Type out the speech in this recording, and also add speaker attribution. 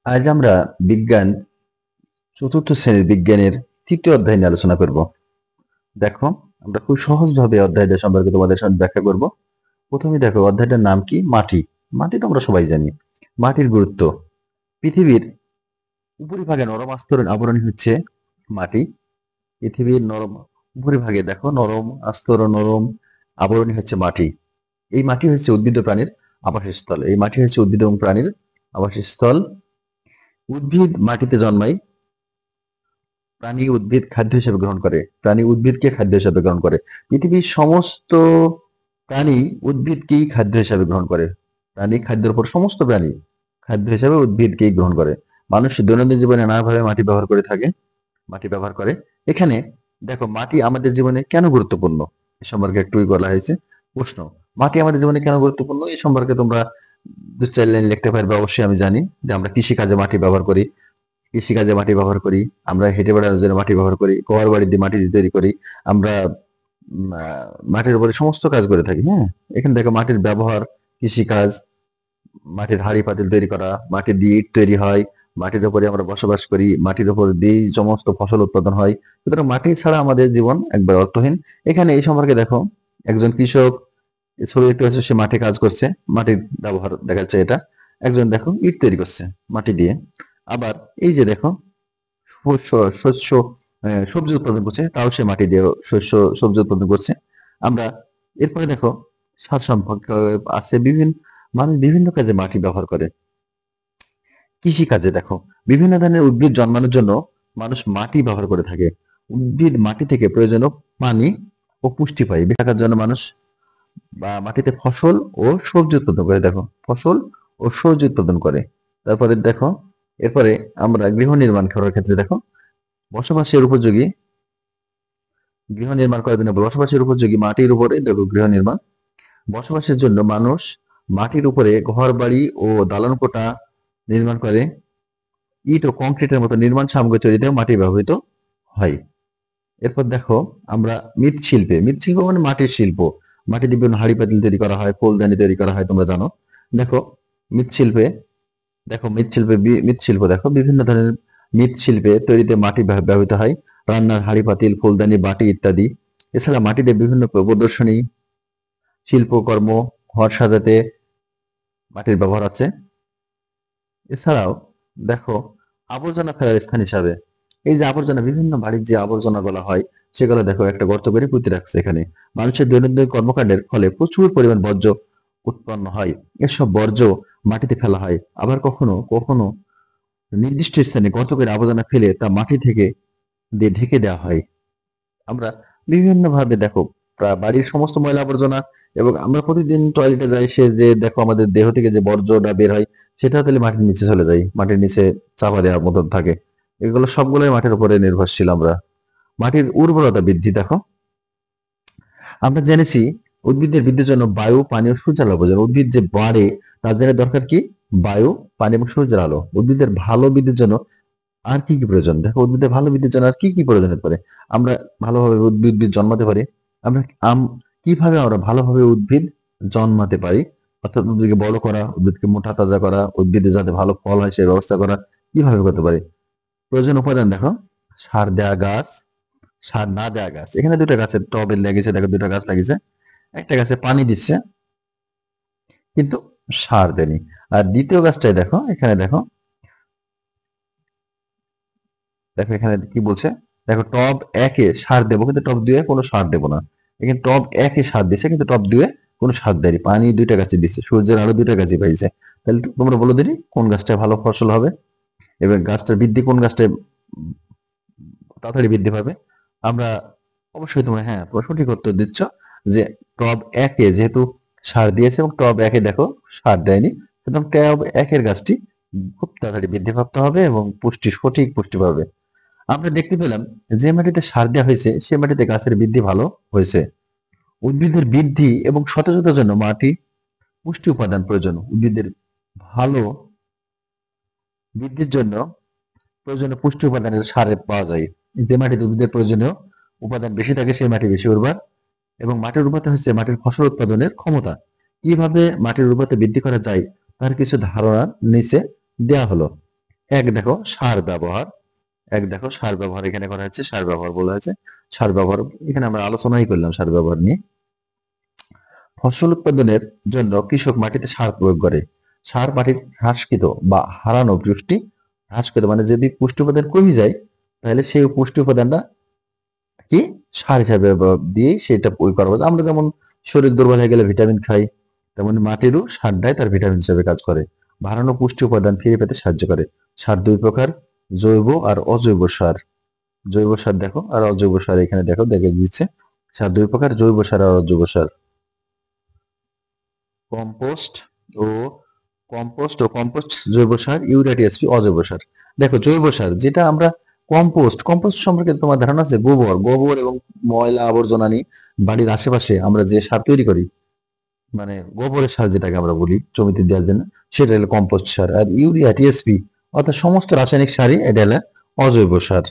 Speaker 1: আজ আমরা বিজ্ঞান চতুর্থ শ্রেণীর বিজ্ঞানের তৃতীয় অধ্যায় নিয়ে আলোচনা করব। দেখো, আমরা খুব সহজভাবে অধ্যায়টা সম্পর্কে তোমাদের সাথে ব্যাখ্যা করব। প্রথমে দেখো, অধ্যায়টার নাম কি? মাটি। মাটি তো আমরা সবাই জানি। মাটির গুরুত্ব। পৃথিবীর উপরিভাগে নরম আস্তরণ আবরণী হচ্ছে মাটি। পৃথিবীর নরম উপরিভাগে দেখো নরম আস্তরণ, নরম আবরণী হচ্ছে মাটি। এই মাটি হচ্ছে উদ্ভিদ ও প্রাণীর আবাসস্থল। এই মাটি হচ্ছে উদ্ভিদ এবং প্রাণীর আবাসস্থল। উদ্ভিদ মাটিতে জন্মায়, প্রাণী উদ্ভিদ খাদ্য হিসেবে গ্রহণ করে। প্রাণী উদ্ভিদকে খাদ্য হিসেবে গ্রহণ করে। পৃথিবীর সমস্ত প্রাণী উদ্ভিদকেই খাদ্য হিসেবে গ্রহণ করে। প্রাণী খাদ্যের উপর সমস্ত প্রাণী খাদ্য হিসেবে উদ্ভিদকেই গ্রহণ করে। মানুষ দৈনন্দিন জীবনে নানাভাবে মাটি ব্যবহার করে থাকে, মাটি ব্যবহার করে। এখানে দেখো, মাটি আমাদের জীবনে কেন গুরুত্বপূর্ণ এ সম্পর্কে একটু বলা হয়েছে। প্রশ্ন: মাটি আমাদের জীবনে কেন গুরুত্বপূর্ণ এই সম্পর্কে তোমরা দু চার লাইন লিখতে পারবে। অবশ্যই আমি জানি যে আমরা কৃষি কাজে মাটি ব্যবহার করি, কৃষিকাজে মাটি ব্যবহার করি, আমরা হেঁটে বেড়ানোর জন্য মাটি ব্যবহার করি, ঘর বাড়ি দিয়ে মাটি দিয়ে তৈরি করি, আমরা মাটির উপরে সমস্ত কাজ করে থাকি। হ্যাঁ, এখানে দেখো মাটির ব্যবহার, কৃষিকাজ, মাটির হাঁড়ি পাতিল তৈরি করা, মাটি দিয়ে ইট তৈরি হয়, মাটির উপরে আমরা বসবাস করি, মাটির উপর দিয়েই সমস্ত ফসল উৎপাদন হয়। সুতরাং মাটি ছাড়া আমাদের জীবন একবার অর্থহীন। এখানে এই সম্পর্কে দেখো, একজন কৃষক ছবি দেখতে পাচ্ছ, সে মাঠে কাজ করছে, মাটির ব্যবহার দেখা যাচ্ছে এটা। একজন দেখো ইট তৈরি করছে মাটি দিয়ে। আবার এই যে দেখো, শস্য শস্য সবজি উৎপাদন করছে, তাও সে মাটি দিয়ে শস্য সবজি উৎপাদন করছে। আমরা এরপরে দেখো, সার সম্পর্ক আছে বিভিন্ন, মানুষ বিভিন্ন কাজে মাটি ব্যবহার করে। কৃষি কাজে দেখো, বিভিন্ন ধরনের উদ্ভিদ জন্মানোর জন্য মানুষ মাটি ব্যবহার করে থাকে। উদ্ভিদ মাটি থেকে প্রয়োজনীয় পানি ও পুষ্টি পায়। বেঁচে থাকার জন্য মানুষ বা মাটিতে ফসল ও সবজি উৎপাদন করে। দেখো, ফসল ও সবজি উৎপাদন করে। তারপরে দেখো, এরপরে আমরা গৃহ নির্মাণ করার ক্ষেত্রে দেখো, বসবাসের উপযোগী গৃহ নির্মাণ করার জন্য বসবাসের উপযোগী মাটির উপরে দেখো গৃহ নির্মাণ। বসবাসের জন্য মানুষ মাটির উপরে ঘর বাড়ি ও দালান কোঠা নির্মাণ করে। ইট ও কংক্রিটের মতো নির্মাণ সামগ্রী তৈরিতেও মাটি ব্যবহৃত হয়। এরপর দেখো, আমরা মৃৎশিল্পে, মৃৎশিল্প মানে মাটির শিল্প। মাটি দিয়ে বিভিন্ন হাঁড়ি পাতিল তৈরি করা হয়, ফুলদানি তৈরি করা হয়, তোমরা জানো। দেখো, মৃৎশিল্পে মৃৎশিল্প দেখো, বিভিন্ন ধরনের মৃৎশিল্পে তৈরিতে মাটি ব্যবহৃত হয়। রান্নার হাঁড়ি পাতিল, ফুলদানি, বাটি ইত্যাদি। এছাড়া মাটিতে বিভিন্ন প্রদর্শনী, শিল্পকর্ম, ঘর সাজাতে মাটির ব্যবহার আছে। এছাড়াও দেখো, আবর্জনা ফেলার স্থান হিসাবে, এই যে আবর্জনা, বিভিন্ন বাড়ির যে আবর্জনাগুলো হয়, সেগুলো দেখো একটা গর্ত করে পুঁতে রাখছে এখানে। মানুষের দৈনন্দিন কর্মকাণ্ডের ফলে প্রচুর পরিমাণ বর্জ্য উৎপন্ন হয়। এসব বর্জ্য মাটিতে ফেলা হয়। আবার কখনো কখনো নির্দিষ্ট স্থানে গর্ত করে আবর্জনা ফেলে তা মাটি থেকে দিয়ে ঢেকে দেওয়া হয়। আমরা বিভিন্ন ভাবে দেখো, বাড়ির সমস্ত ময়লা আবর্জনা, এবং আমরা প্রতিদিন টয়লেটে যাই, সে যে দেখো আমাদের দেহ থেকে যে বর্জ্যটা বের হয়, সেটা তাহলে মাটির নিচে চলে যায়, মাটির নিচে চাপা দেওয়ার মতন থাকে। এগুলো সবগুলোই মাটির উপরে নির্ভরশীল আমরা। মাটির উর্বরতা বৃদ্ধি দেখো, আমরা জেনেছি উদ্ভিদের বৃদ্ধির জন্য বায়ু, পানি ও সূর্যের আলো প্রয়োজন। উদ্ভিদ যে বাড়ে, তার জন্য দরকার কি? বায়ু, পানি এবং সূর্যের আলো। উদ্ভিদের ভালো বৃদ্ধির জন্য আর কি কি প্রয়োজন? দেখো, উদ্ভিদের ভালো বৃদ্ধির জন্য আর কি কি প্রয়োজন হতে পারে? আমরা ভালোভাবে উদ্ভিদ জন্মাতে পারি। আমরা কিভাবে আমরা ভালোভাবে উদ্ভিদ জন্মাতে পারি? অর্থাৎ উদ্ভিদকে বড় করা, উদ্ভিদকে মোটা তাজা করা, উদ্ভিদে যাতে ভালো ফল হয় সে ব্যবস্থা করা কিভাবে করতে পারি? প্রয়োজনীয় উপাদান দেখো, সার দেয়া গাছ, সার না দেয়া গাছ। এখানে দুটো গাছের টবে লেগেছে, দেখো দুটো গাছ লাগিয়েছে। একটা গাছে পানি দিচ্ছে কিন্তু সার দেয়নি। আর দ্বিতীয় গাছটাই দেখো, এখানে দেখো, দেখো এখানে কি বলছে, দেখো টব একে সার দেবো কিন্তু টব দুয়ে কোনো সার দেবো না। এখানে টব একে সার দিচ্ছে কিন্তু টব দুয়ে কোনো সার দেয়নি। পানি দুইটা গাছে দিচ্ছে, সূর্যের আলো দুইটা গাছে পাইছে। তাহলে তোমরা বলো দিনি কোন গাছটায় ভালো ফসল হবে এবং গাছটার বৃদ্ধি কোন গাছটায় তাড়াতাড়ি বৃদ্ধি পাবে? আমরা অবশ্যই তোমরা, হ্যাঁ, তোমরা সঠিক উত্তর দিচ্ছ যে টব একে যেহেতু সার দিয়েছে এবং টব একে দেখো সার দেয়নি, সুতরাং টব একের গাছটি খুব তাড়াতাড়ি বৃদ্ধিপ্রাপ্ত হবে এবং সঠিক পুষ্টি পাবে। আমরা দেখতে পেলাম যে মাটিতে সার দেওয়া হয়েছে সে মাটিতে গাছের বৃদ্ধি ভালো হয়েছে। উদ্ভিদের বৃদ্ধি এবং সতেজতার জন্য মাটি পুষ্টি উপাদান প্রয়োজন। উদ্ভিদের ভালো বৃদ্ধির জন্য প্রয়োজনীয় পুষ্টি উপাদানের সারে পাওয়া যায়। যে মাটিতে উদ্ভিদের প্রয়োজনীয় উপাদান বেশি থাকে সেই মাটি বেশি উর্বর। এবং মাটির উর্বরতা হচ্ছে মাটির ফসল উৎপাদনের ক্ষমতা। কিভাবে মাটির উর্বরতা বৃদ্ধি করা যায় তার কিছু ধারণা নিচে দেওয়া হলো। এক দেখো সার ব্যবহার, এখানে করা হয়েছে, সার ব্যবহার বলা হয়েছে। সার ব্যবহার এখানে আমরা আলোচনাই করলাম সার ব্যবহার নিয়ে। ফসল উৎপাদনের জন্য কৃষক মাটিতে সার প্রয়োগ করে। সার মাটির হ্রাসকৃত বা হারানো পুষ্টি, হ্রাসকৃত মানে যদি পুষ্টি উপাদান কমে যায়, তাহলে সেই পুষ্টি উপাদানটা কি সার হিসাবে দিয়ে সেটা প্রয়োগ করা হয়। আমরা যেমন শরীর দুর্বল হয়ে গেলে ভিটামিন খাই, তেমন মাটিরও সার দেয়, তার ভিটামিন হিসেবে কাজ করে। হারানো পুষ্টি উপাদান ফিরে পেতে সাহায্য করে। সার দুই প্রকার, জৈব আর অজৈব সার। জৈব সার দেখো আর অজৈব সার এখানে দেখো দেখে দিচ্ছে। সার দুই প্রকার, জৈব সার আর অজৈব সার। কম্পোস্ট ও কম্পোস্ট জৈব সার, ইউরিয়া টিএসপি অজৈব সার। দেখো জৈব সার যেটা আমরা কম্পোস্ট সম্পর্কে তোমার ধারণা আছে? গোবর এবং ময়লা আবর্জনা নিয়ে বাড়ির আশেপাশে আমরা যে সার তৈরি করি, মানে গোবরের সার যেটাকে আমরা বলি জমিতে দেওয়ার জন্য, সেটা হলো কম্পোস্ট সার। আর ইউরিয়া টিএসপি অর্থাৎ সমস্ত রাসায়নিক সারই এটা হলো অজৈব সার।